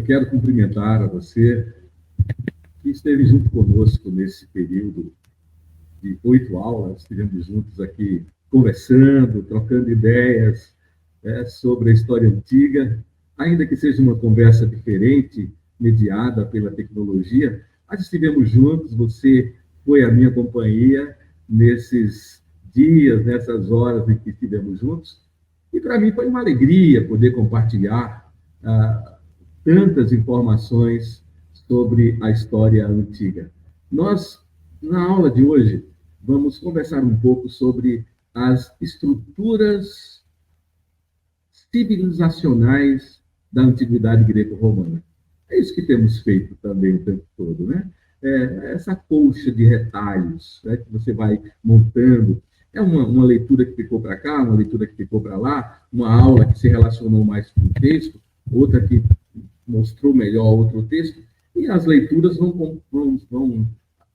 quero cumprimentar a você que esteve junto conosco nesse período de 8 aulas. Estivemos juntos aqui conversando, trocando ideias sobre a história antiga, ainda que seja uma conversa diferente, mediada pela tecnologia, mas estivemos juntos, você foi a minha companhia nesses dias, nessas horas em que estivemos juntos, e para mim foi uma alegria poder compartilhar tantas informações sobre a história antiga. Nós, na aula de hoje, vamos conversar um pouco sobre as estruturas civilizacionais da antiguidade greco-romana. É isso que temos feito também o tempo todo, né? Essa colcha de retalhos, né, que você vai montando. É uma leitura que ficou para cá, uma leitura que ficou para lá, uma aula que se relacionou mais com o texto, outra que mostrou melhor outro texto, e as leituras vão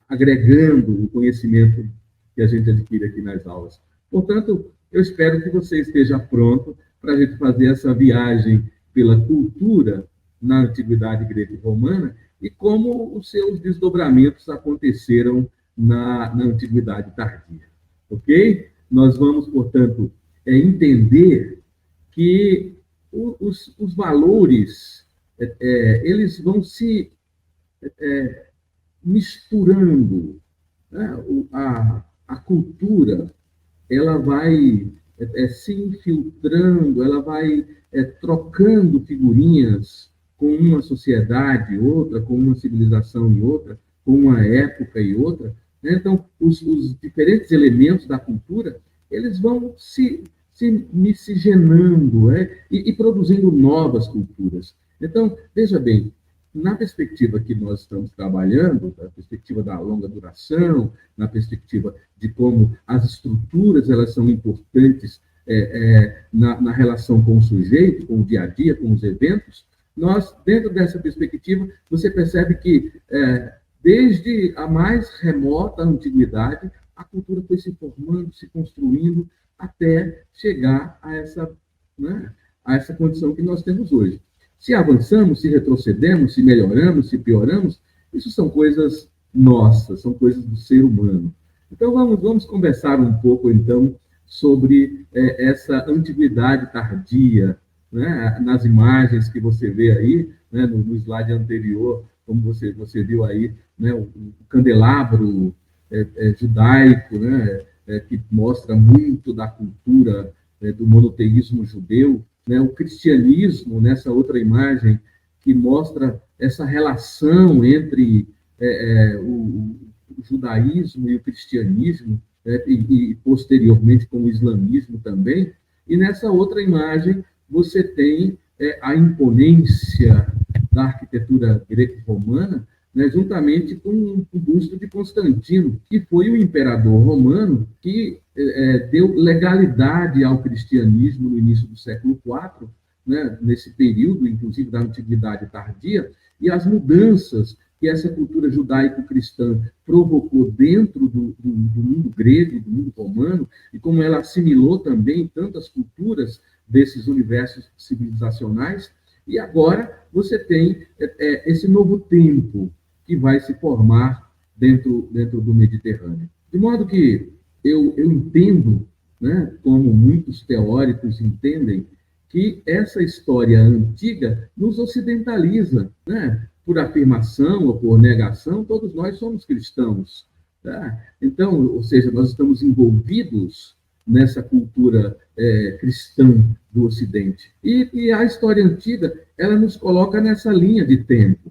agregando o conhecimento que a gente adquire aqui nas aulas. Portanto, eu espero que você esteja pronto para a gente fazer essa viagem pela cultura na antiguidade greco-romana e como os seus desdobramentos aconteceram na antiguidade tardia. Ok? Nós vamos, portanto, entender que os valores eles vão se misturando, né? A cultura ela vai se infiltrando, ela vai trocando figurinhas com uma sociedade e outra, com uma civilização e outra, com uma época e outra, né? Então, os diferentes elementos da cultura, eles vão se miscigenando, e produzindo novas culturas. Então, veja bem, na perspectiva que nós estamos trabalhando, na perspectiva da longa duração, na perspectiva de como as estruturas elas são importantes na relação com o sujeito, com o dia a dia, com os eventos, nós, dentro dessa perspectiva, você percebe que, desde a mais remota antiguidade, a cultura foi se formando, se construindo, até chegar a essa condição que nós temos hoje. Se avançamos, se retrocedemos, se melhoramos, se pioramos, isso são coisas nossas, são coisas do ser humano. Então, vamos conversar um pouco, então, sobre essa antiguidade tardia, né? Nas imagens que você vê aí, né? No slide anterior, como você viu aí, né? O candelabro judaico, né? Que mostra muito da cultura do monoteísmo judeu, né? O cristianismo, nessa outra imagem, que mostra essa relação entre o judaísmo e o cristianismo, e posteriormente com o islamismo também, e nessa outra imagem você tem a imponência da arquitetura greco-romana, né, juntamente com o busto de Constantino, que foi o imperador romano que deu legalidade ao cristianismo no início do século IV, né, nesse período, inclusive, da antiguidade tardia, e as mudanças que essa cultura judaico-cristã provocou dentro do mundo grego, do mundo romano, e como ela assimilou também tantas culturas desses universos civilizacionais. E agora você tem esse novo tempo que vai se formar dentro do Mediterrâneo. De modo que eu entendo, né, como muitos teóricos entendem, que essa história antiga nos ocidentaliza, né? Por afirmação ou por negação, todos nós somos cristãos. Tá? Então, ou seja, nós estamos envolvidos nessa cultura cristã do Ocidente. E a história antiga, ela nos coloca nessa linha de tempo.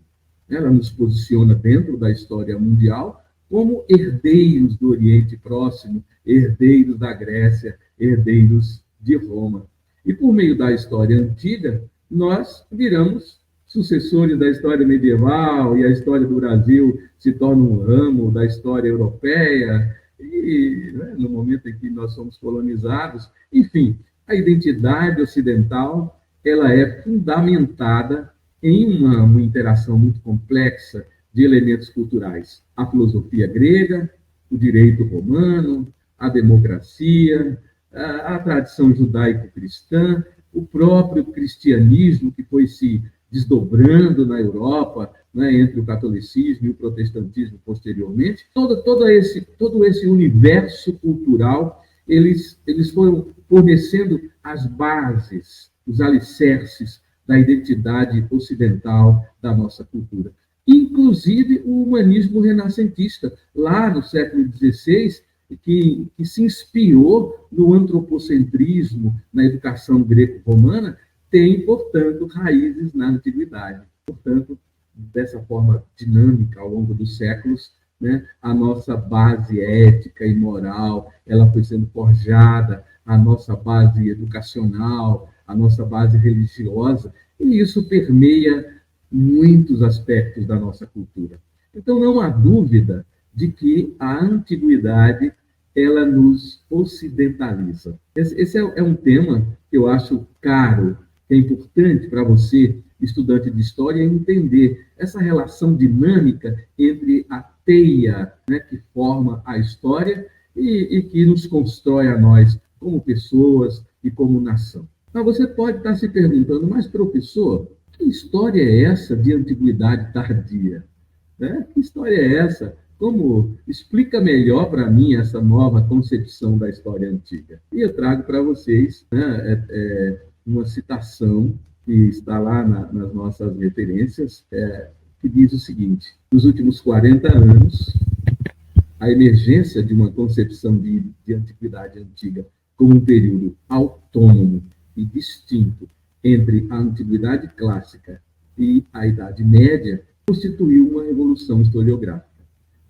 Ela nos posiciona dentro da história mundial como herdeiros do Oriente Próximo, herdeiros da Grécia, herdeiros de Roma. E por meio da história antiga, nós viramos sucessores da história medieval, e a história do Brasil se torna um ramo da história europeia, e né, no momento em que nós somos colonizados, enfim, a identidade ocidental ela é fundamentada em uma interação muito complexa de elementos culturais. A filosofia grega, o direito romano, a democracia, a tradição judaico-cristã, o próprio cristianismo que foi se desdobrando na Europa, né, entre o catolicismo e o protestantismo posteriormente. Todo esse universo cultural, eles foram fornecendo as bases, os alicerces da identidade ocidental da nossa cultura. Inclusive o humanismo renascentista, lá no século XVI, que se inspirou no antropocentrismo, na educação greco-romana, tem, portanto, raízes na antiguidade. Portanto, dessa forma dinâmica, ao longo dos séculos, né, a nossa base ética e moral ela foi sendo forjada, a nossa base educacional, a nossa base religiosa, e isso permeia muitos aspectos da nossa cultura. Então, não há dúvida de que a antiguidade ela nos ocidentaliza. Esse é um tema que eu acho caro, que é importante para você, estudante de história, entender essa relação dinâmica entre a teia, né, que forma a história e que nos constrói a nós como pessoas e como nação. Mas você pode estar se perguntando, mas professor, que história é essa de antiguidade tardia? Né? Que história é essa? Como explica melhor para mim essa nova concepção da história antiga? E eu trago para vocês, né, uma citação que está lá nas nossas referências, que diz o seguinte: nos últimos 40 anos, a emergência de uma concepção de antiguidade antiga como um período autônomo e distinto entre a antiguidade clássica e a Idade Média constituiu uma revolução historiográfica.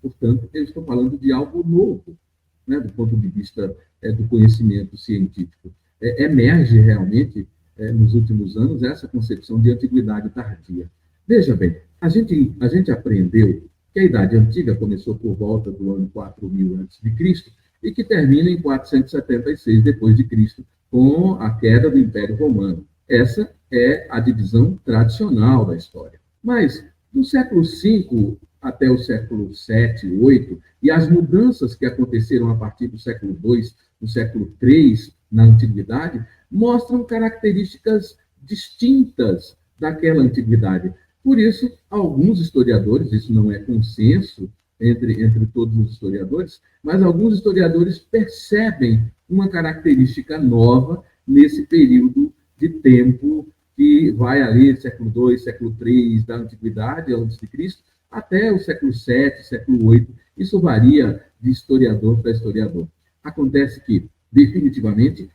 Portanto, eu estou falando de algo novo, né, do ponto de vista do conhecimento científico. Emerge realmente, nos últimos anos, essa concepção de antiguidade tardia. Veja bem, a gente aprendeu que a Idade Antiga começou por volta do ano 4000 a.C. e que termina em 476 d.C., com a queda do Império Romano. Essa é a divisão tradicional da história. Mas, do século V até o século VII, VIII, e as mudanças que aconteceram a partir do século II, do século III, na Antiguidade, mostram características distintas daquela Antiguidade. Por isso, alguns historiadores, isso não é consenso entre todos os historiadores, mas alguns historiadores percebem uma característica nova nesse período de tempo que vai ali, século II, século III da Antiguidade, antes de Cristo, até o século VII, século VIII. Isso varia de historiador para historiador. Acontece que, definitivamente,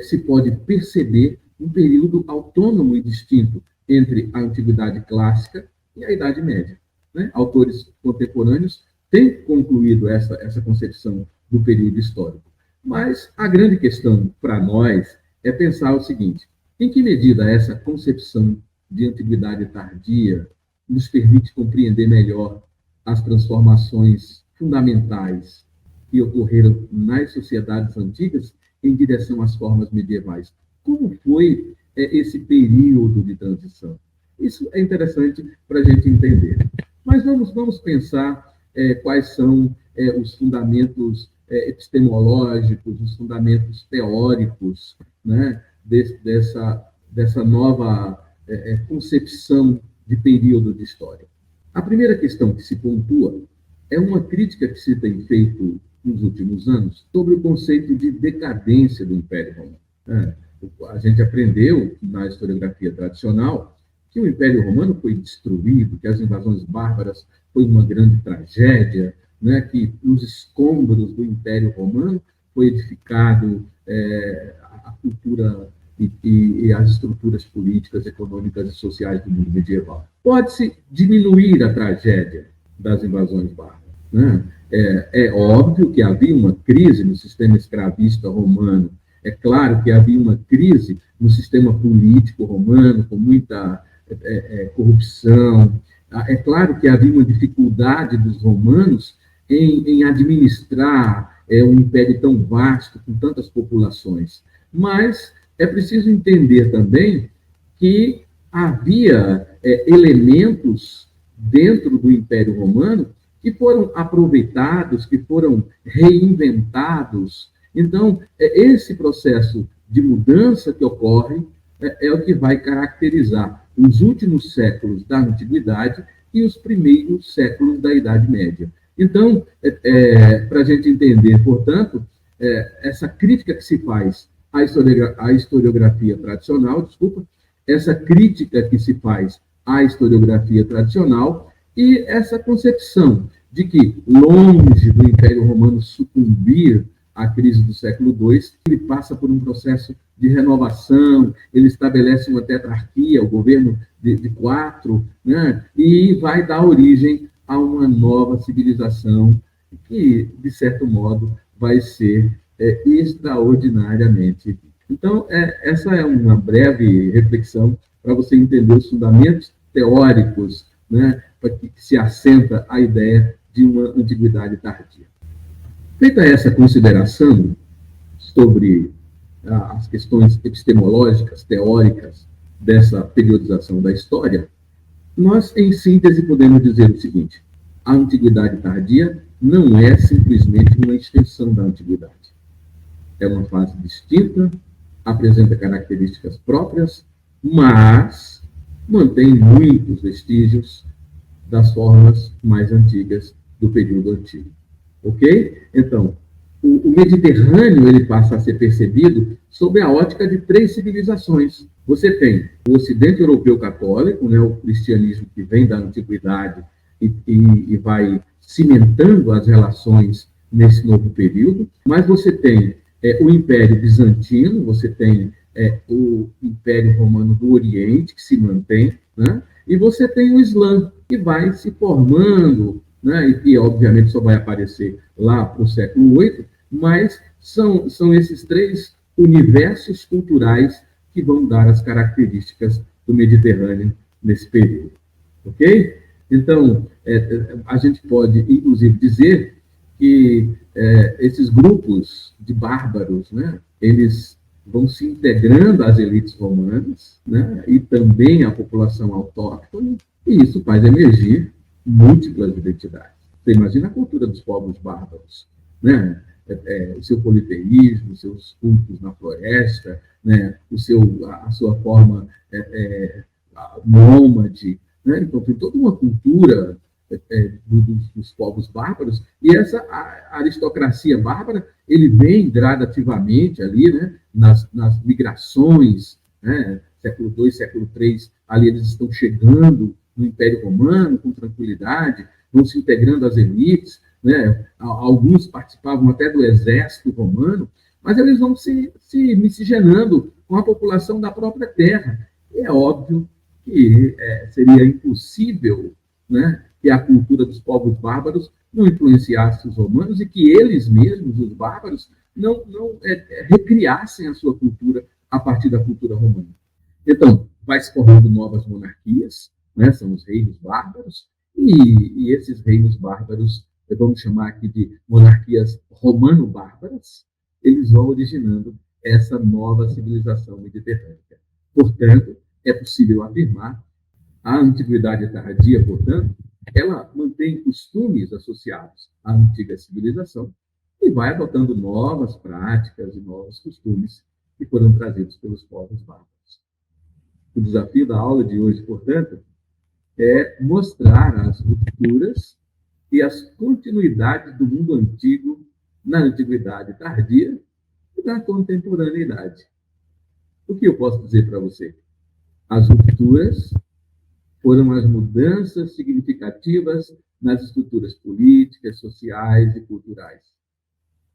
se pode perceber um período autônomo e distinto entre a Antiguidade Clássica e a Idade Média. Né? Autores contemporâneos têm concluído essa concepção do período histórico. Mas a grande questão para nós é pensar o seguinte: em que medida essa concepção de antiguidade tardia nos permite compreender melhor as transformações fundamentais que ocorreram nas sociedades antigas em direção às formas medievais? Como foi esse período de transição? Isso é interessante para a gente entender. Mas vamos pensar quais são os fundamentos epistemológicos, os fundamentos teóricos, né, dessa nova concepção de período de história. A primeira questão que se pontua é uma crítica que se tem feito nos últimos anos sobre o conceito de decadência do Império Romano. A gente aprendeu na historiografia tradicional que o Império Romano foi destruído, que as invasões bárbaras foi uma grande tragédia, né, que nos escombros do Império Romano foi edificado a cultura e as estruturas políticas, econômicas e sociais do mundo medieval. Pode-se diminuir a tragédia das invasões bárbaras, né? É óbvio que havia uma crise no sistema escravista romano, é claro que havia uma crise no sistema político romano, com muita corrupção, é claro que havia uma dificuldade dos romanos em administrar um império tão vasto, com tantas populações, mas é preciso entender também que havia elementos dentro do Império Romano que foram aproveitados, que foram reinventados. Então, esse processo de mudança que ocorre é o que vai caracterizar os últimos séculos da Antiguidade e os primeiros séculos da Idade Média. Então, para a gente entender, portanto, essa crítica que se faz à historiografia tradicional, desculpa, essa crítica que se faz à historiografia tradicional e essa concepção de que, longe do Império Romano sucumbir à crise do século II, ele passa por um processo de renovação, ele estabelece uma tetrarquia, o governo de quatro, né, e vai dar origem a uma nova civilização que, de certo modo, vai ser extraordinariamente. Então, essa é uma breve reflexão para você entender os fundamentos teóricos, né, para que se assenta a ideia de uma antiguidade tardia. Feita essa consideração sobre as questões epistemológicas, teóricas dessa periodização da história, nós, em síntese, podemos dizer o seguinte: a antiguidade tardia não é simplesmente uma extensão da antiguidade. É uma fase distinta, apresenta características próprias, mas mantém muitos vestígios das formas mais antigas do período antigo. Ok? Então, o Mediterrâneo ele passa a ser percebido sob a ótica de três civilizações. Você tem o Ocidente Europeu Católico, né, o cristianismo que vem da antiguidade e vai cimentando as relações nesse novo período, mas você tem o Império Bizantino, você tem o Império Romano do Oriente, que se mantém, né, e você tem o Islã, que vai se formando, né, e que obviamente só vai aparecer lá para o século VIII, mas são esses três universos culturais que vão dar as características do Mediterrâneo nesse período. Ok? Então, a gente pode, inclusive, dizer que esses grupos de bárbaros, né, eles vão se integrando às elites romanas, né, e também à população autóctone, e isso faz emergir múltiplas identidades. Você imagina a cultura dos povos bárbaros, né? O seu politeísmo, os seus cultos na floresta, né? A sua forma nômade, né? Então, tem toda uma cultura dos povos bárbaros, e essa aristocracia bárbara, ele vem gradativamente ali, né? nas migrações, né? Século II, século III, ali eles estão chegando no Império Romano com tranquilidade, vão se integrando às elites, né? Alguns participavam até do exército romano, mas eles vão se miscigenando com a população da própria terra. E é óbvio que seria impossível, né, que a cultura dos povos bárbaros não influenciasse os romanos e que eles mesmos, os bárbaros, não recriassem a sua cultura a partir da cultura romana. Então, vai se formando novas monarquias, né, são os reinos bárbaros, e esses reinos bárbaros, vamos chamar aqui de monarquias romano-bárbaras, eles vão originando essa nova civilização mediterrânea. Portanto, é possível afirmar a antiguidade tardia, portanto, ela mantém costumes associados à antiga civilização e vai adotando novas práticas e novos costumes que foram trazidos pelos povos bárbaros. O desafio da aula de hoje, portanto, é mostrar as rupturas e as continuidades do mundo antigo na antiguidade tardia e na contemporaneidade. O que eu posso dizer para você? As rupturas foram as mudanças significativas nas estruturas políticas, sociais e culturais.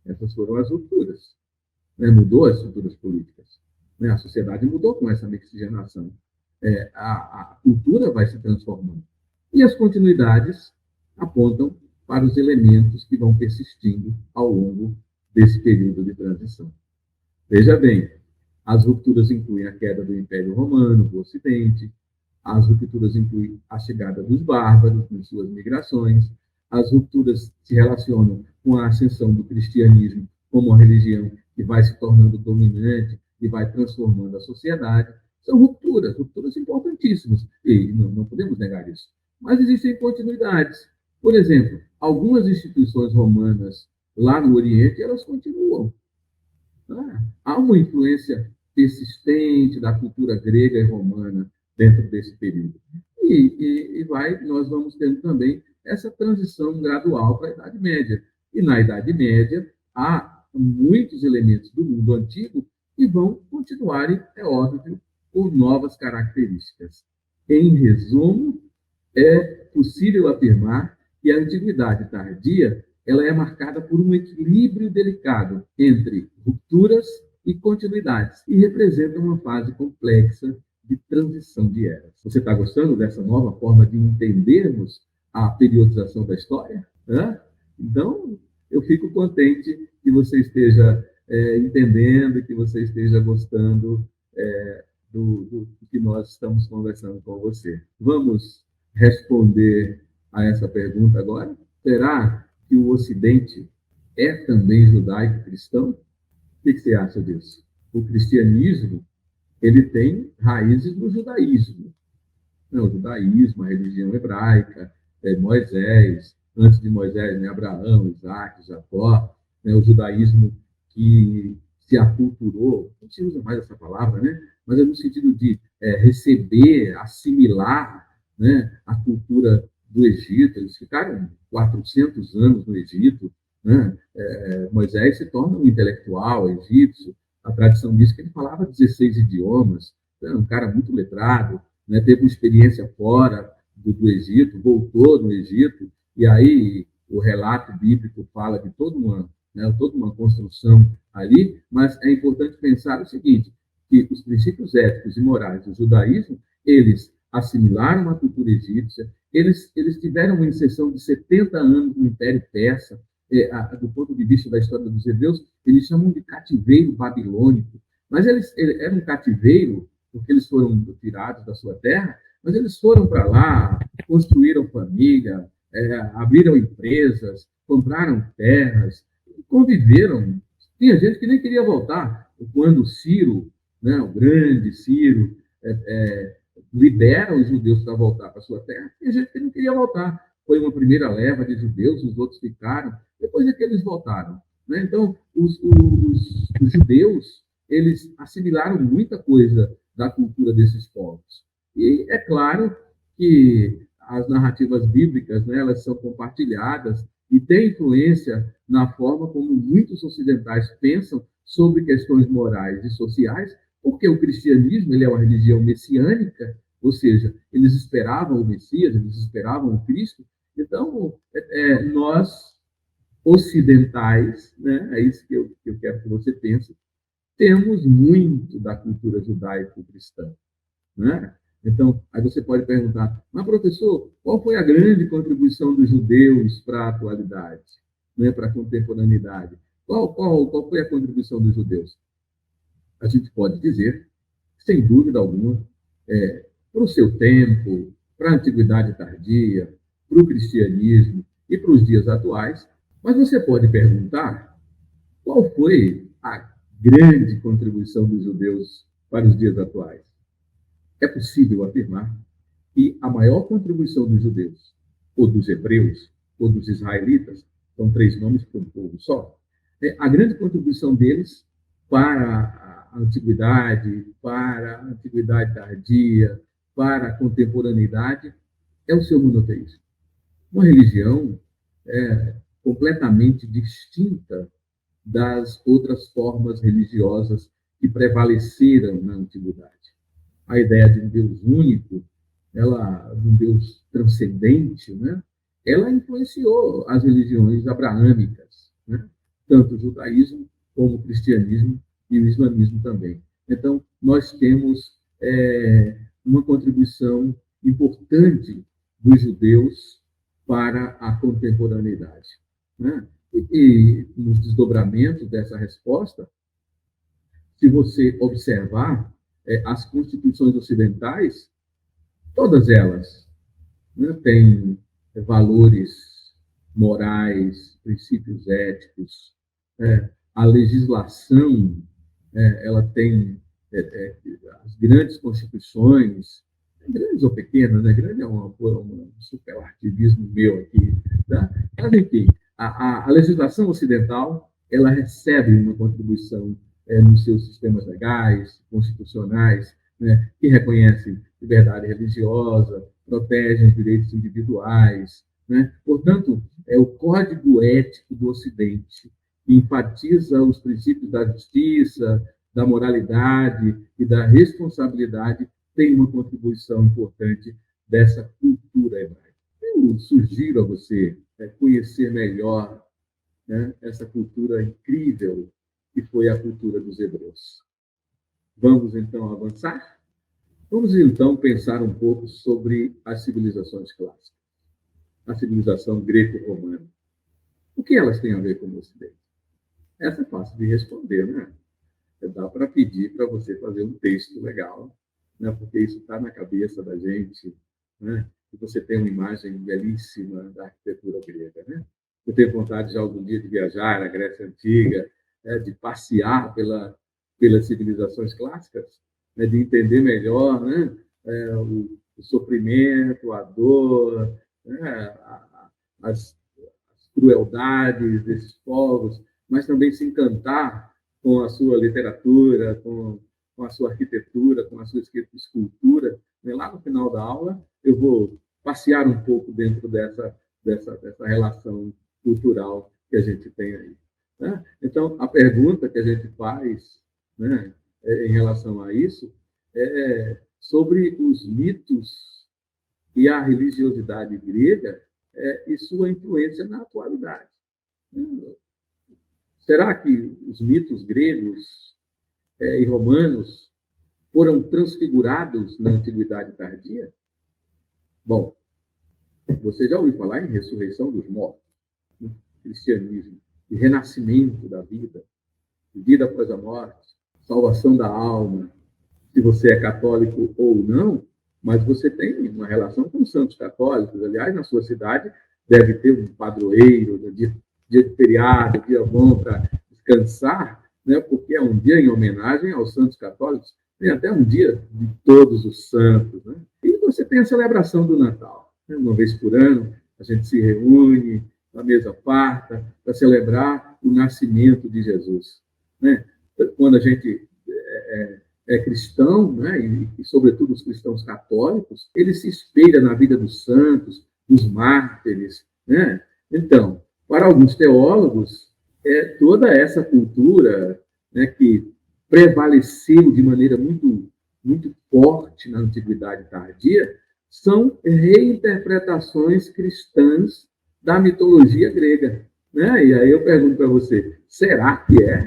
Essas foram as rupturas. Mudou as estruturas políticas. A sociedade mudou com essa mixigenação. A cultura vai se transformando. E as continuidades apontam para os elementos que vão persistindo ao longo desse período de transição. Veja bem, as rupturas incluem a queda do Império Romano, do Ocidente, as rupturas incluem a chegada dos bárbaros com suas migrações, as rupturas se relacionam com a ascensão do cristianismo como uma religião que vai se tornando dominante e vai transformando a sociedade. São rupturas importantíssimas, e não podemos negar isso. Mas existem continuidades. Por exemplo, algumas instituições romanas lá no Oriente, elas continuam. Há uma influência persistente da cultura grega e romana dentro desse período. Nós vamos tendo também essa transição gradual para a Idade Média. E na Idade Média, há muitos elementos do mundo antigo que vão continuarem, é óbvio, com novas características. Em resumo, é possível afirmar que a antiguidade tardia ela é marcada por um equilíbrio delicado entre rupturas e continuidades e representa uma fase complexa de transição de eras. Você está gostando dessa nova forma de entendermos a periodização da história? Então, eu fico contente que você esteja entendendo, que você esteja gostando do que nós estamos conversando com você. Vamos responder a essa pergunta agora? Será que o Ocidente é também judaico-cristão? O que você acha disso? O cristianismo ele tem raízes no judaísmo. O judaísmo, a religião hebraica, Moisés, antes de Moisés, Abraão, Isaac, Jacó, o judaísmo que se aculturou, não se usa mais essa palavra, mas é no sentido de receber, assimilar a cultura do Egito. Eles ficaram 400 anos no Egito. Moisés se torna um intelectual egípcio. A tradição diz que ele falava 16 idiomas, um cara muito letrado, teve uma experiência fora do Egito, voltou no Egito, e aí o relato bíblico fala de toda uma construção ali, mas é importante pensar o seguinte, que os princípios éticos e morais do judaísmo, eles assimilaram a cultura egípcia, eles tiveram uma inserção de 70 anos no Império Persa, do ponto de vista da história dos hebreus, eles chamam de cativeiro babilônico, mas era um cativeiro porque eles foram tirados da sua terra, mas eles foram para lá, construíram família, abriram empresas, compraram terras, conviveram. Tinha gente que nem queria voltar. Quando Ciro, o grande Ciro, libera os judeus para voltar para a sua terra, tinha gente que não queria voltar. Foi uma primeira leva de judeus, os outros ficaram, depois é que eles voltaram. Então, os judeus, eles assimilaram muita coisa da cultura desses povos. E é claro que as narrativas bíblicas, elas são compartilhadas e têm influência na forma como muitos ocidentais pensam sobre questões morais e sociais, porque o cristianismo ele é uma religião messiânica, ou seja, eles esperavam o Messias, eles esperavam o Cristo. Então, nós, ocidentais, é isso que eu quero que você pense, temos muito da cultura judaico-cristã. Então, aí você pode perguntar, mas professor, qual foi a grande contribuição dos judeus para a atualidade, para a contemporaneidade? Qual foi a contribuição dos judeus? A gente pode dizer, sem dúvida alguma, para o seu tempo, para a antiguidade tardia, para o cristianismo e para os dias atuais, mas você pode perguntar qual foi a grande contribuição dos judeus para os dias atuais. É possível afirmar que a maior contribuição dos judeus, ou dos hebreus, ou dos israelitas, são 3 nomes para um povo só, a grande contribuição deles para a antiguidade tardia, para a contemporaneidade, é o seu monoteísmo. Uma religião completamente distinta das outras formas religiosas que prevaleceram na antiguidade. A ideia de um Deus único, de um Deus transcendente, ela influenciou as religiões abraâmicas, tanto o judaísmo como o cristianismo e o islamismo também. Então, nós temos uma contribuição importante dos judeus para a contemporaneidade. E nos desdobramentos dessa resposta, se você observar as constituições ocidentais, todas elas têm valores morais, princípios éticos, a legislação, ela tem as grandes constituições, grandes ou pequenas, grande é um superlativismo meu aqui, tá? Mas, enfim, a legislação ocidental, ela recebe uma contribuição nos seus sistemas legais, constitucionais, né, que reconhecem liberdade religiosa, protegem os direitos individuais, né? Portanto, é o código ético do Ocidente, que enfatiza os princípios da justiça, da moralidade e da responsabilidade, tem uma contribuição importante dessa cultura hebraica. Eu sugiro a você conhecer melhor, né, essa cultura incrível que foi a cultura dos hebreus. Vamos, então, avançar? Vamos, então, pensar um pouco sobre as civilizações clássicas. A civilização greco-romana. O que elas têm a ver com o Ocidente? Essa é fácil de responder, né? Dá para pedir para você fazer um texto legal, né? Porque isso está na cabeça da gente, né? E você tem uma imagem belíssima da arquitetura grega, né? Eu tenho vontade já algum dia de viajar à Grécia Antiga, né? De passear pelas civilizações clássicas, né? De entender melhor, né? O sofrimento, a dor, né? As crueldades desses povos, mas também se encantar com a sua literatura, com a sua arquitetura, com a sua escultura. Lá no final da aula, eu vou passear um pouco dentro dessa relação cultural que a gente tem aí. Né? Então, a pergunta que a gente faz, né, em relação a isso é sobre os mitos e a religiosidade grega e sua influência na atualidade. Será que os mitos gregos e romanos foram transfigurados na Antiguidade Tardia? Bom, você já ouviu falar em ressurreição dos mortos, no cristianismo, de renascimento da vida, de vida após a morte, salvação da alma, se você é católico ou não, mas você tem uma relação com os santos católicos. Aliás, na sua cidade deve ter um padroeiro, dia de feriado, dia bom para descansar, né? Porque é um dia em homenagem aos santos católicos, tem até um dia de todos os santos. Né? E você tem a celebração do Natal. Né? Uma vez por ano, a gente se reúne na mesa farta para celebrar o nascimento de Jesus. Né? Quando a gente é cristão, né, e sobretudo os cristãos católicos, ele se espelha na vida dos santos, dos mártires. Né? Então, para alguns teólogos, toda essa cultura, né, que prevaleceu de maneira muito, muito forte na Antiguidade Tardia, são reinterpretações cristãs da mitologia grega. Né? E aí eu pergunto para você, será que é?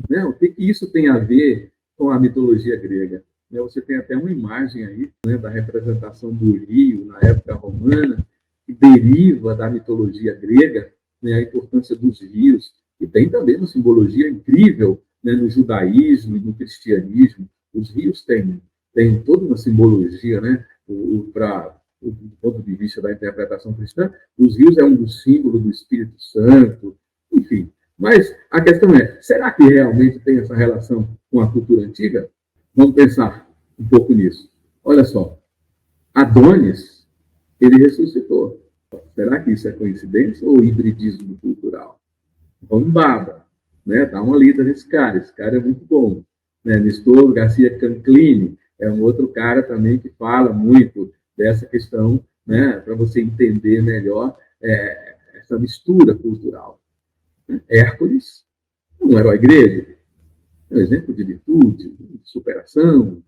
Né? O que isso tem a ver com a mitologia grega? Você tem até uma imagem aí, né, da representação do rio na época romana, que deriva da mitologia grega, né, a importância dos rios, e tem também uma simbologia incrível, né, no judaísmo e no cristianismo. Os rios têm toda uma simbologia, né, do ponto de vista da interpretação cristã. Os rios é um dos símbolos do Espírito Santo, enfim. Mas a questão é, será que realmente tem essa relação com a cultura antiga? Vamos pensar um pouco nisso. Olha só, Adonis, ele ressuscitou. Será que isso é coincidência ou hibridismo cultural? Vamos baba, né? Dá uma lida nesse cara. Esse cara é muito bom. Né? Nestor Garcia Canclini é um outro cara também que fala muito dessa questão, né? Para você entender melhor essa mistura cultural. Hércules, um herói grego, um exemplo de virtude, de superação.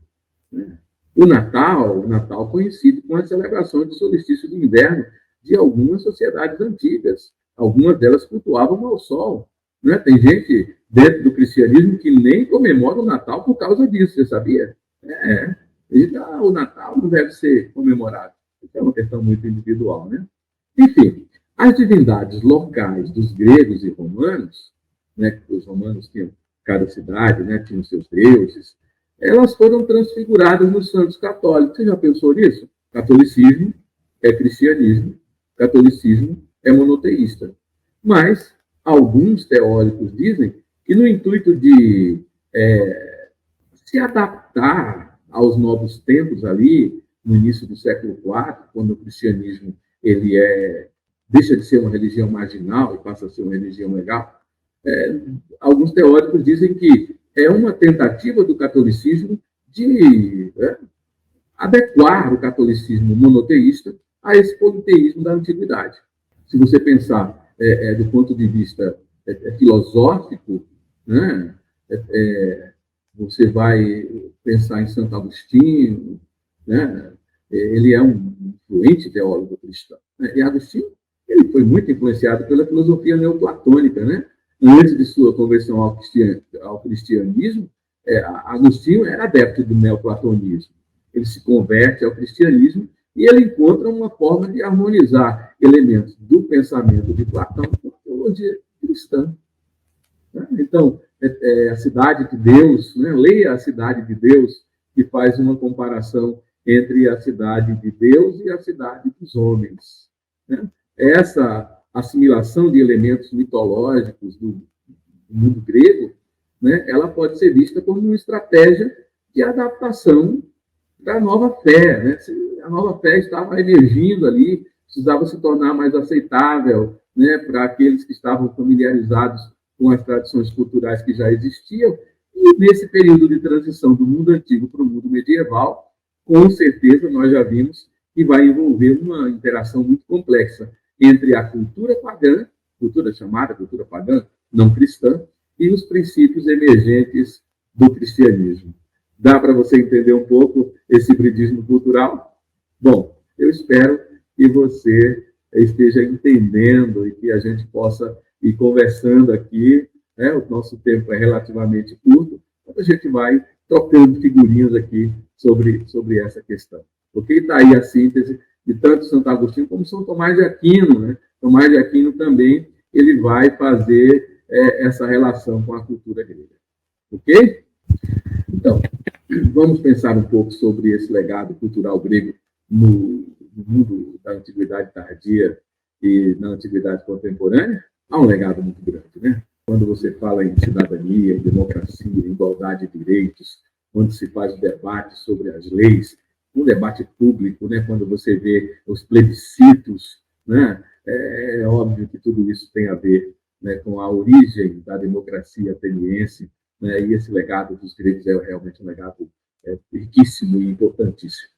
Né? O Natal conhecido com a celebração de solstício de inverno de algumas sociedades antigas. Algumas delas cultuavam ao sol. Né? Tem gente dentro do cristianismo que nem comemora o Natal por causa disso, você sabia? Então, o Natal não deve ser comemorado. Isso é uma questão muito individual. Né? Enfim, as divindades locais dos gregos e romanos, né, os romanos tinham, cada cidade, né, tinha os seus deuses, elas foram transfiguradas nos santos católicos. Você já pensou nisso? Catolicismo é cristianismo, catolicismo é monoteísta. Mas alguns teóricos dizem que no intuito de se adaptar aos novos tempos ali, no início do século IV, quando o cristianismo ele deixa de ser uma religião marginal e passa a ser uma religião legal, alguns teóricos dizem que é uma tentativa do catolicismo de adequar o catolicismo monoteísta a esse politeísmo da antiguidade. Se você pensar do ponto de vista filosófico, né, você vai pensar em Santo Agostinho, né, ele é um influente teólogo cristão. Né, e Agostinho ele foi muito influenciado pela filosofia neoplatônica. Né? Antes de sua conversão ao cristianismo, Agostinho era adepto do neoplatonismo. Ele se converte ao cristianismo e ele encontra uma forma de harmonizar elementos do pensamento de Platão com a teologia cristã. Né? Então, a cidade de Deus, né? Leia a cidade de Deus, que faz uma comparação entre a cidade de Deus e a cidade dos homens. Né? Essa assimilação de elementos mitológicos do mundo grego, né? Ela pode ser vista como uma estratégia de adaptação da nova fé. Né? A nova fé estava emergindo ali, precisava se tornar mais aceitável, né, para aqueles que estavam familiarizados com as tradições culturais que já existiam. E nesse período de transição do mundo antigo para o mundo medieval, com certeza nós já vimos que vai envolver uma interação muito complexa entre a cultura pagã, cultura chamada cultura pagã, não cristã, e os princípios emergentes do cristianismo. Dá para você entender um pouco esse hibridismo cultural? Bom, eu espero que você esteja entendendo e que a gente possa ir conversando aqui. Né? O nosso tempo é relativamente curto, mas a gente vai trocando figurinhas aqui sobre essa questão. Porque está aí a síntese de tanto Santo Agostinho como São Tomás de Aquino. Né? Tomás de Aquino também ele vai fazer essa relação com a cultura grega. Ok? Então, vamos pensar um pouco sobre esse legado cultural grego no mundo da antiguidade tardia e na antiguidade contemporânea. Há um legado muito grande, né? Quando você fala em cidadania, em democracia, em igualdade de direitos, quando se faz o debate sobre as leis, um debate público, né? Quando você vê os plebiscitos, né? É óbvio que tudo isso tem a ver, né, com a origem da democracia ateniense, né? E esse legado dos gregos é realmente um legado riquíssimo e importantíssimo.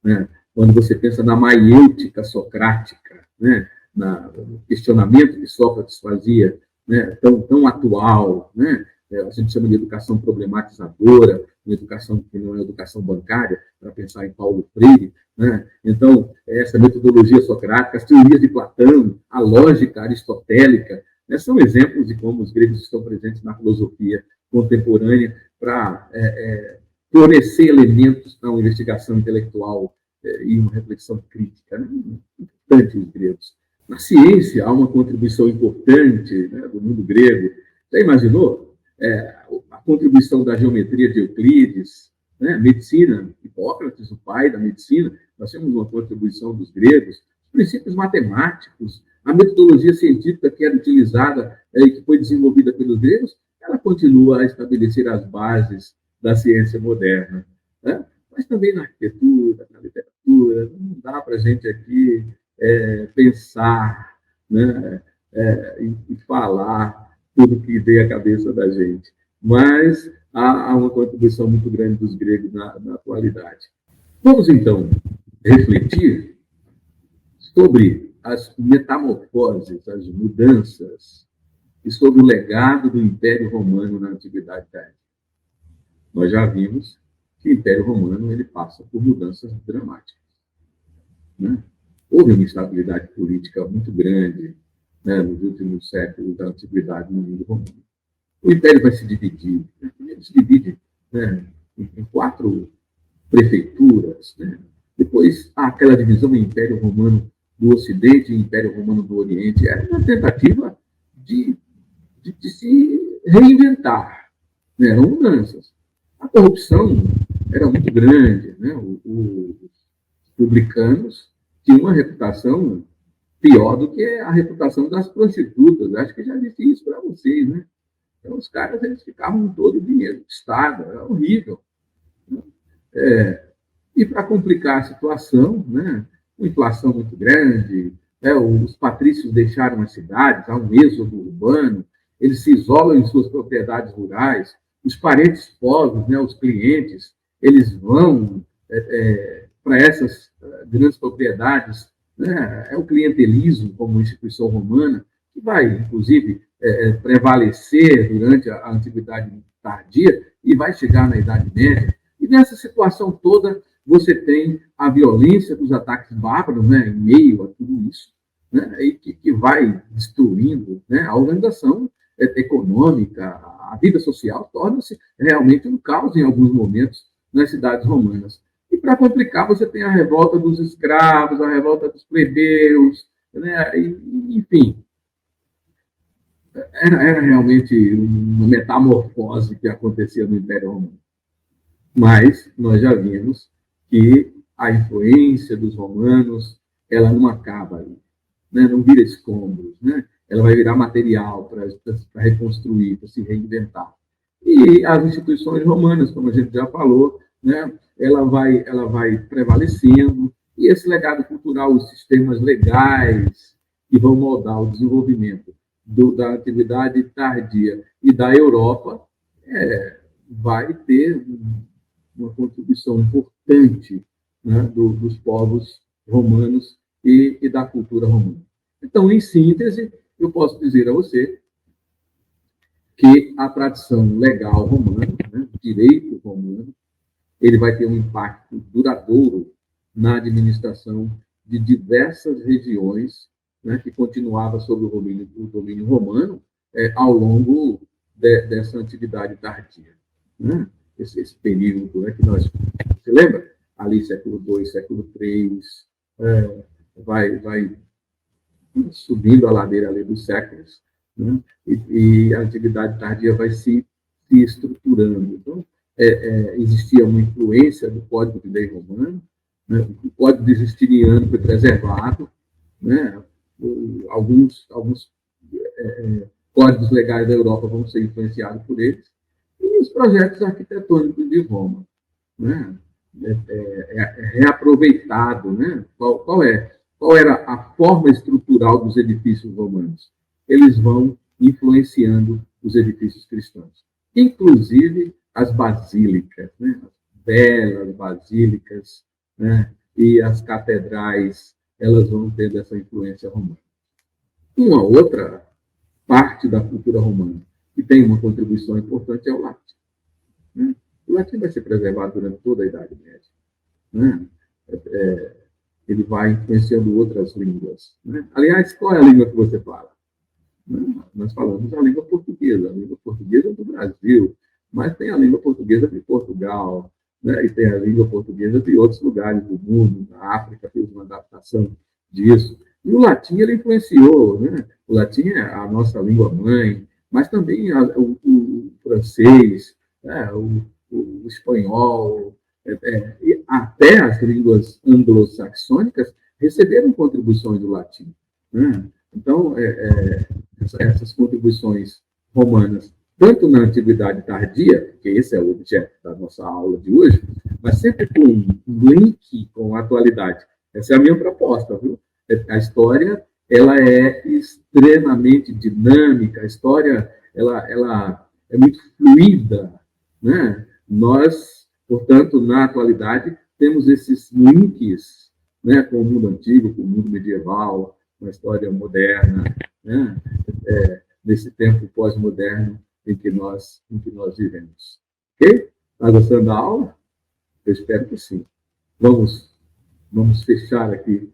Né? Quando você pensa na maiêutica socrática, né? No questionamento que Sócrates fazia, né? tão atual, né? A gente chama de educação problematizadora, uma educação que não é educação bancária, para pensar em Paulo Freire. Né? Então, essa metodologia socrática, as teorias de Platão, a lógica aristotélica, né? São exemplos de como os gregos estão presentes na filosofia contemporânea para fornecer elementos para uma investigação intelectual e uma reflexão crítica. Né? Importante os gregos. Na ciência, há uma contribuição importante, né, do mundo grego. Já imaginou? A contribuição da geometria de Euclides, né? Medicina, Hipócrates, o pai da medicina, nós temos uma contribuição dos gregos, os princípios matemáticos, a metodologia científica que era utilizada e que foi desenvolvida pelos gregos, ela continua a estabelecer as bases da ciência moderna. Né? Mas também na arquitetura, na literatura, não dá para a gente aqui pensar, né, e falar tudo que vem à cabeça da gente. Mas há uma contribuição muito grande dos gregos na atualidade. Vamos, então, refletir sobre as metamorfoses, as mudanças, e sobre o legado do Império Romano na Antiguidade Tardia. Nós já vimos que o Império Romano ele passa por mudanças dramáticas. Né? Houve uma instabilidade política muito grande, né, nos últimos séculos da Antiguidade no mundo romano. O Império vai se dividir. Né? Ele se divide, né, em 4 prefeituras. Né? Depois há aquela divisão em Império Romano do Ocidente e Império Romano do Oriente. Era uma tentativa de se reinventar. Né? Eram mudanças. A corrupção era muito grande. Né? Os publicanos tinham uma reputação pior do que a reputação das prostitutas. Acho que já disse isso para vocês. Né? Então, os caras eles ficavam com todo o dinheiro do Estado. Era horrível. Né? E para complicar a situação, né? Uma inflação muito grande, os patrícios deixaram as cidades, há um êxodo urbano, eles se isolam em suas propriedades rurais, os parentes pobres, né, os clientes, eles vão para essas grandes propriedades, né? É o clientelismo como instituição romana, que vai, inclusive, prevalecer durante a Antiguidade Tardia e vai chegar na Idade Média. E nessa situação toda, você tem a violência dos ataques bárbaros, né, em meio a tudo isso, né, e que vai destruindo, né, a organização econômica, a vida social torna-se realmente um caos em alguns momentos nas cidades romanas. E para complicar, você tem a revolta dos escravos, a revolta dos plebeus, né, enfim, era realmente uma metamorfose que acontecia no Império Romano. Mas nós já vimos que a influência dos romanos ela não acaba ali, né? Não vira escombros, né? Ela vai virar material para reconstruir, para se reinventar. E as instituições romanas, como a gente já falou, né? Ela vai prevalecendo, e esse legado cultural, os sistemas legais que vão moldar o desenvolvimento da atividade tardia e da Europa, vai ter uma contribuição importante, né, dos povos romanos e da cultura romana. Então, em síntese, eu posso dizer a você que a tradição legal romana, né, o direito romano, ele vai ter um impacto duradouro na administração de diversas regiões, né, que continuava sob o domínio romano ao longo dessa antiguidade tardia, né? Esse período, né, que nós... Você lembra? Ali, século II, século III, vai subindo a ladeira ali dos séculos, né? E a antiguidade tardia vai se estruturando. Então, existia uma influência do Código de Lei Romano, né? O Código de Justiniano foi preservado, né? Alguns códigos legais da Europa vão ser influenciados por eles, e os projetos arquitetônicos de Roma, né? Reaproveitado, né? Qual era a forma estrutural dos edifícios romanos? Eles vão influenciando os edifícios cristãos, inclusive as basílicas, né? As belas basílicas, né? E as catedrais, elas vão tendo essa influência romana. Uma outra parte da cultura romana que tem uma contribuição importante é o latim, né? O latim vai ser preservado durante toda a Idade Média, né? Ele vai influenciando outras línguas, né? Aliás, qual é a língua que você fala? Nós falamos a língua portuguesa. A língua portuguesa é do Brasil, mas tem a língua portuguesa de Portugal, né? E tem a língua portuguesa de outros lugares do mundo. A África fez uma adaptação disso. E o latim, ele influenciou, né? O latim é a nossa língua mãe, mas também o francês, né? O espanhol, e até as línguas anglo-saxônicas receberam contribuições do latim, né? Então, essas contribuições romanas, tanto na Antiguidade Tardia, que esse é o objeto da nossa aula de hoje, mas sempre com um link com a atualidade. Essa é a minha proposta, viu? A história, ela é extremamente dinâmica, a história, ela é muito fluida, né? Nós, portanto, na atualidade, temos esses links, né, com o mundo antigo, com o mundo medieval, com a história moderna, né? Nesse tempo pós-moderno em que nós vivemos. Ok? Está gostando da aula? Eu espero que sim. Vamos fechar aqui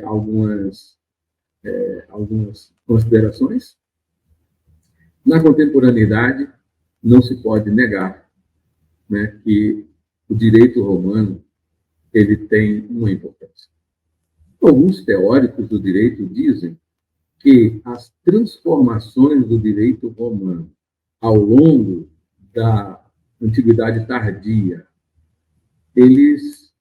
algumas considerações. Na contemporaneidade, não se pode negar, né, que o direito romano ele tem uma importância. Alguns teóricos do direito dizem que as transformações do direito romano ao longo da Antiguidade Tardia, eles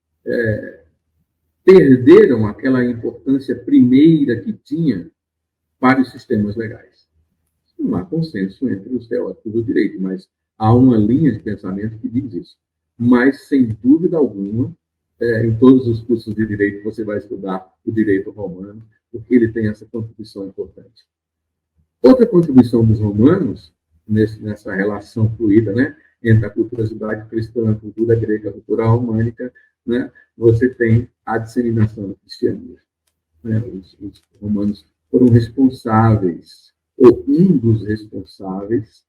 perderam aquela importância primeira que tinha para os sistemas legais. Não há consenso entre os teóricos do direito, mas há uma linha de pensamento que diz isso. Mas, sem dúvida alguma, em todos os cursos de direito você vai estudar o direito romano, porque ele tem essa contribuição importante. Outra contribuição dos romanos, nessa relação fluida, né, entre a cultura judaico-cristã, a cultura grega, a cultura românica, né, você tem a disseminação do cristianismo. Né? Os romanos foram responsáveis, ou um dos responsáveis,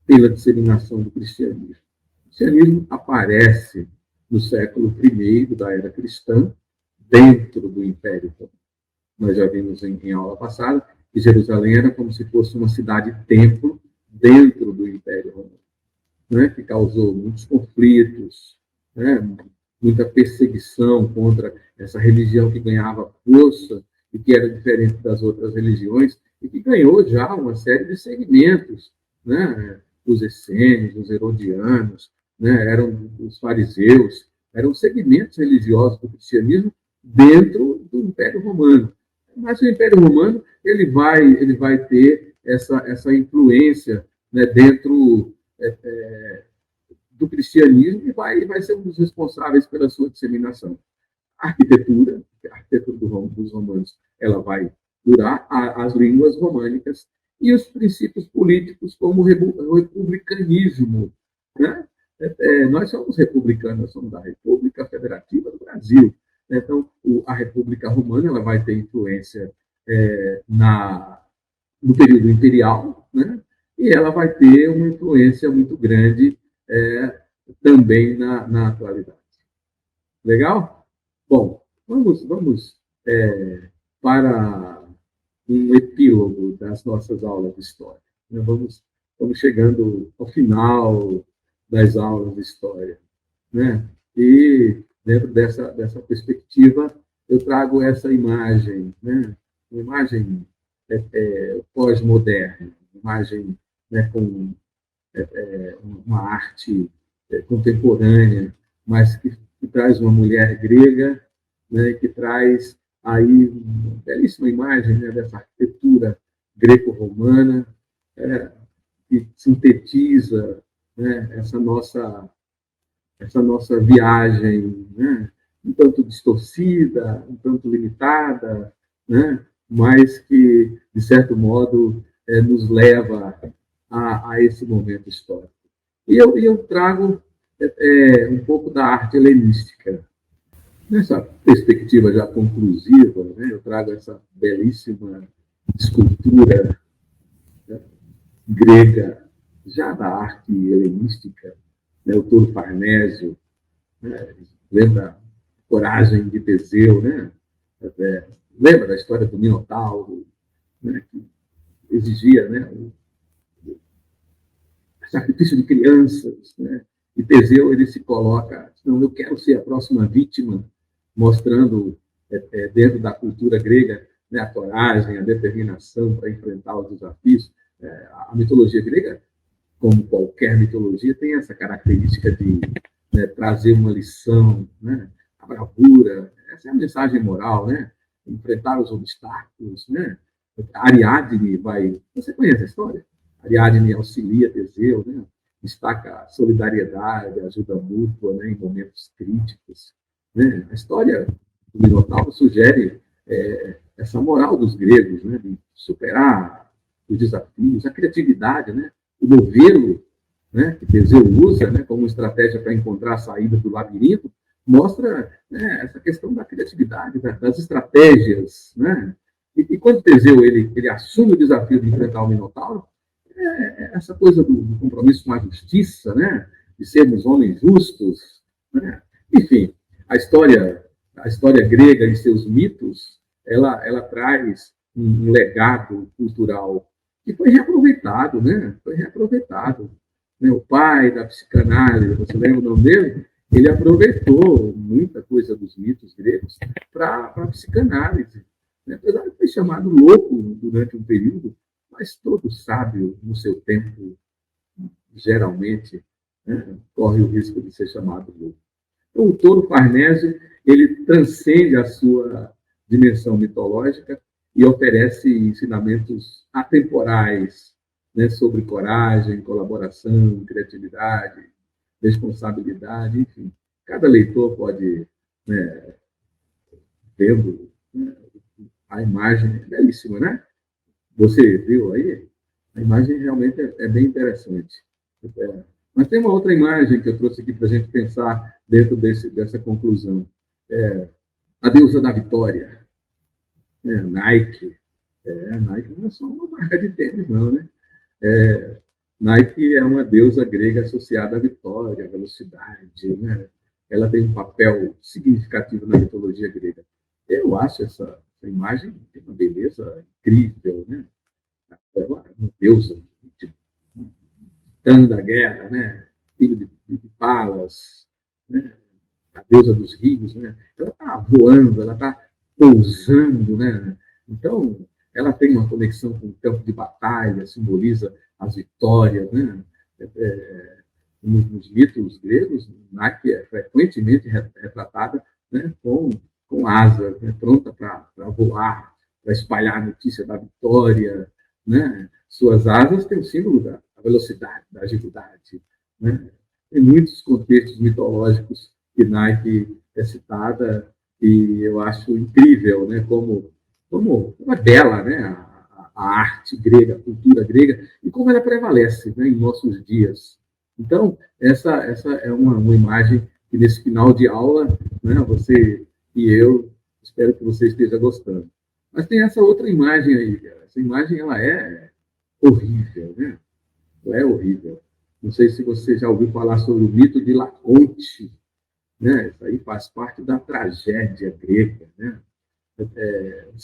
pela disseminação do cristianismo. O cristianismo aparece no século I da era cristã, dentro do Império Romano. Nós já vimos em aula passada que Jerusalém era como se fosse uma cidade-templo dentro do Império Romano, né, que causou muitos conflitos, né, muita perseguição contra essa religião que ganhava força e que era diferente das outras religiões e que ganhou já uma série de segmentos, né, os essênios, os herodianos, né, eram os fariseus, eram segmentos religiosos do cristianismo dentro do Império Romano. Mas o Império Romano ele vai ter essa influência, né, dentro do cristianismo e vai ser um dos responsáveis pela sua disseminação. A arquitetura dos romanos, ela vai durar, as línguas românicas e os princípios políticos, como o republicanismo. Né? Nós somos republicanos, nós somos da República Federativa do Brasil. Então, a República Romana ela vai ter influência no período imperial, né? E ela vai ter uma influência muito grande também na atualidade. Legal? Bom, vamos para um epílogo das nossas aulas de história. Vamos chegando ao final das aulas de história, né? E dentro dessa perspectiva, eu trago essa imagem, né? Uma imagem pós-moderna, uma imagem, né, com uma arte contemporânea, mas que traz uma mulher grega, né, que traz aí uma belíssima imagem, né, dessa arquitetura greco-romana, que sintetiza, né, essa nossa viagem, né, um tanto distorcida, um tanto limitada, né, mas que, de certo modo, nos leva a esse momento histórico. E eu trago um pouco da arte helenística. Nessa perspectiva já conclusiva, né, eu trago essa belíssima escultura, né, grega, já da arte helenística, né, o touro Farnésio, né, lembra a coragem de Teseu, né? Lembra da história do Minotauro, né, que exigia, né, o sacrifício de crianças, né? E Teseu ele se coloca, não, eu quero ser a próxima vítima, mostrando dentro da cultura grega, né, a coragem, a determinação para enfrentar os desafios. A mitologia grega, como qualquer mitologia, tem essa característica de, né, trazer uma lição, né, a bravura, essa é a mensagem moral, né? Enfrentar os obstáculos, né? Ariadne vai... Você conhece a história? Ariadne auxilia Teseu, né? Destaca a solidariedade, a ajuda mútua, né, em momentos críticos. Né? A história do Minotauro sugere essa moral dos gregos, né, de superar os desafios, a criatividade, né, o novelo, né, que Teseu usa, né, como estratégia para encontrar a saída do labirinto, mostra, né, essa questão da criatividade, das estratégias. Né? E quando Teseu ele assume o desafio de enfrentar o Minotauro, essa coisa do compromisso com a justiça, né, de sermos homens justos, né? Enfim, a história grega e seus mitos, ela traz um legado cultural que foi reaproveitado, né? Foi reaproveitado. Né? O pai da psicanálise, você lembra o nome dele? Ele aproveitou muita coisa dos mitos gregos para a psicanálise. Né? Apesar de ter chamado louco durante um período, mas todo sábio, no seu tempo, geralmente, né, corre o risco de ser chamado louco. Então, o touro Farnésio, ele transcende a sua dimensão mitológica e oferece ensinamentos atemporais, né, sobre coragem, colaboração, criatividade, responsabilidade, enfim. Cada leitor pode, né, vendo, né, a imagem é belíssima, né? Você viu aí? A imagem realmente é bem interessante. Mas tem uma outra imagem que eu trouxe aqui para a gente pensar dentro dessa conclusão. A deusa da vitória, né? Nike. Nike não é só uma marca de tênis, não, né? Nike é uma deusa grega associada à vitória, à velocidade, né? Ela tem um papel significativo na mitologia grega. Eu acho essa imagem tem uma beleza incrível, né? Ela é uma deusa titã da guerra, né? Filho de Palas, né? A deusa dos rios, né? Ela está voando, ela está pousando, né? Então, ela tem uma conexão com o campo de batalha, simboliza as vitórias, né? Nos mitos gregos, Nike é frequentemente retratada, né, com asas, né, pronta para voar, para espalhar a notícia da vitória, né? Suas asas têm o símbolo da velocidade, da agilidade, né? Em muitos contextos mitológicos que Nike é citada, e eu acho incrível, né, como é bela, né, a arte grega, a cultura grega, e como ela prevalece, né, em nossos dias. Então, essa é uma imagem que, nesse final de aula, né, você e eu, espero que você esteja gostando. Mas tem essa outra imagem aí. Essa imagem, ela é horrível, né? Ela é horrível. Não sei se você já ouviu falar sobre o mito de Laconte, né? Isso aí faz parte da tragédia grega, né?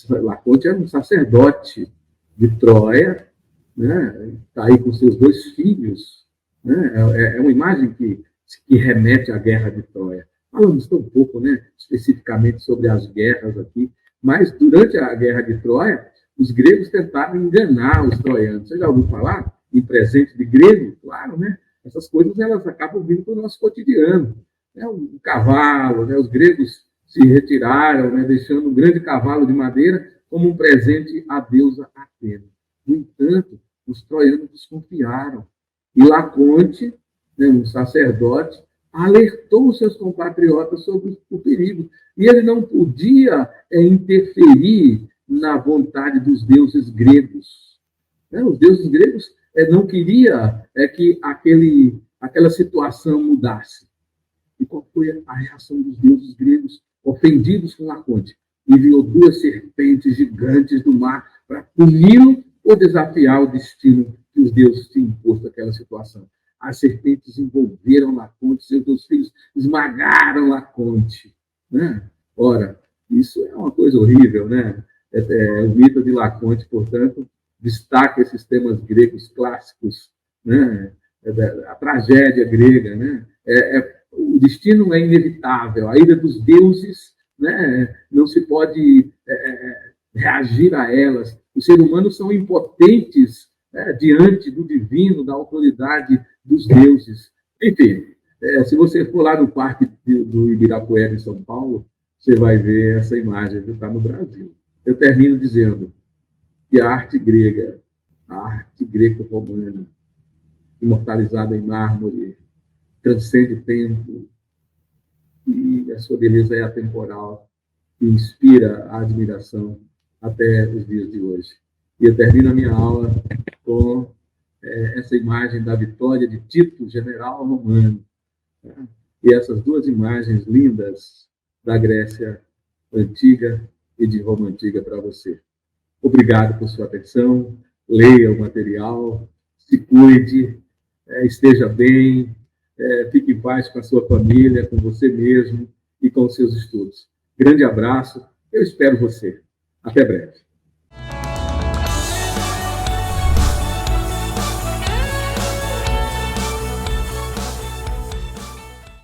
Laconte era um sacerdote de Troia, né? Está aí com seus dois filhos, né? É uma imagem que remete à guerra de Troia. Falamos tão pouco, né, especificamente sobre as guerras aqui, mas durante a guerra de Troia, os gregos tentaram enganar os troianos. Você já ouviu falar em presente de grego? Claro, né? Essas coisas elas acabam vindo para o nosso cotidiano. Né? Um cavalo, né? Os gregos se retiraram, né, deixando um grande cavalo de madeira como um presente à deusa Atena. No entanto, os troianos desconfiaram. E Laconte, né, um sacerdote, alertou os seus compatriotas sobre o perigo. E ele não podia interferir na vontade dos deuses gregos. Né? Os deuses gregos não queriam que aquela situação mudasse. E qual foi a reação dos deuses gregos ofendidos com Laconte? Enviou duas serpentes gigantes do mar para puni-lo ou desafiar o destino que os deuses tinham imposto àquela situação. As serpentes envolveram Laconte, seus dois filhos esmagaram Laconte. Né? Ora, isso é uma coisa horrível, né? O mito de Laconte, portanto, destaca esses temas gregos clássicos, né? A tragédia grega, né? O destino é inevitável, a ira dos deuses, né? Não se pode reagir a elas. Os seres humanos são impotentes, né, diante do divino, da autoridade dos deuses. Enfim, se você for lá no Parque do Ibirapuera, em São Paulo, você vai ver essa imagem que está no Brasil. Eu termino dizendo que a arte grega, a arte greco-romana, imortalizada em mármore, transcende o tempo, e a sua beleza é atemporal, e inspira a admiração até os dias de hoje. E eu termino a minha aula com essa imagem da vitória de Tito, general romano. Tá? E essas duas imagens lindas da Grécia antiga e de Roma antiga para você. Obrigado por sua atenção. Leia o material, se cuide, esteja bem, fique em paz com a sua família, com você mesmo e com os seus estudos. Grande abraço. Eu espero você. Até breve.